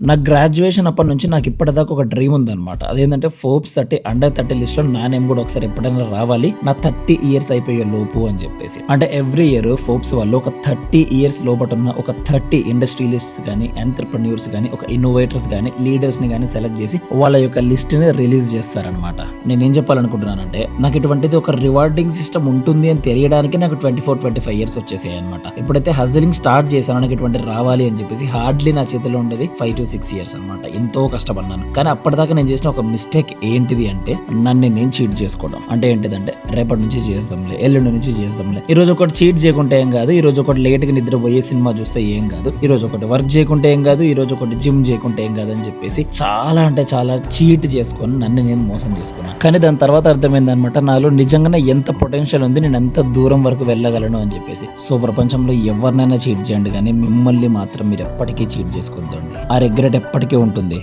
నా గ్రాడ్యుయేషన్ అప్పటి నుంచి నాకు ఇప్పటిదాకా ఒక డ్రీమ్ ఉందన్నమాట. అదేంటంటే ఫోర్బ్స్ 30 అండర్ 30 లిస్ట్ లో నా నేమ్ కూడా ఒకసారి ఎప్పుడైనా రావాలి, నా 30 ఇయర్స్ అయిపోయే లోపు అని చెప్పేసి. అంటే ఎవ్రీ ఇయర్ ఫోర్బ్స్ వాళ్ళు ఒక 30 ఇయర్స్ లోపట ఉన్న ఒక 30 ఇండస్ట్రియలిస్ట్స్ కానీ, ఎంటర్ప్రెన్యూర్స్ కానీ, ఒక ఇన్నోవేటర్స్ కానీ, లీడర్స్ ని కానీ సెలెక్ట్ చేసి వాళ్ళ యొక్క లిస్ట్ ని రిలీజ్ చేస్తారనమాట. నేనేం చెప్పాలనుకుంటున్నానంటే, నాకు ఇటువంటిది ఒక రివార్డింగ్ సిస్టమ్ ఉంటుంది అని తెలియడానికి నాకు 24-25 ఇయర్స్ వచ్చేసాయి అనమాట. ఎప్పుడైతే హజిలింగ్ స్టార్ట్ చేశానో నాకు ఇటువంటి రావాలి అని చెప్పేసి హార్డ్లీ నా చేతిలో ఉండేది 5 to 6 ఇయర్స్ అనమాట. ఎంతో కష్టపడ్డాను. కానీ అప్పటిదాకా నేను చేసిన ఒక మిస్టేక్ ఏంటిది అంటే, నన్ను నేను చీట్ చేసుకోవడం. అంటే ఏంటిదంటే, రేపటి నుంచి చేద్దాంలే, ఎల్లుండి నుంచి చేద్దాంలే, ఈ రోజు ఒకటి చీట్ చేయకుంటే ఏం కాదు, ఈ రోజు ఒకటి లేట్ గా నిద్రపోయే సినిమా చూస్తే ఏం కాదు, ఈ రోజు ఒకటి వర్క్ చేయకుంటే ఏం కాదు, ఈ రోజు ఒకటి జిమ్ చేయకుంటే ఏం కాదు అని చెప్పేసి చాలా అంటే చాలా చీట్ చేసుకొని నన్ను నేను మోసం చేసుకున్నాను. కానీ దాని తర్వాత అర్థమైందనమాట, నాలో నిజంగానే ఎంత పొటెన్షియల్ ఉంది, నేను ఎంత దూరం వరకు వెళ్ళగలను అని చెప్పేసి. సో ప్రపంచంలో ఎవరినైనా చీట్ చేయండి, కానీ మిమ్మల్ని మాత్రం మీరు ఎప్పటికీ చీట్ చేసుకోవద్దండి. ఆ రిగ్రెట్ ఎప్పటికీ ఉంటుంది.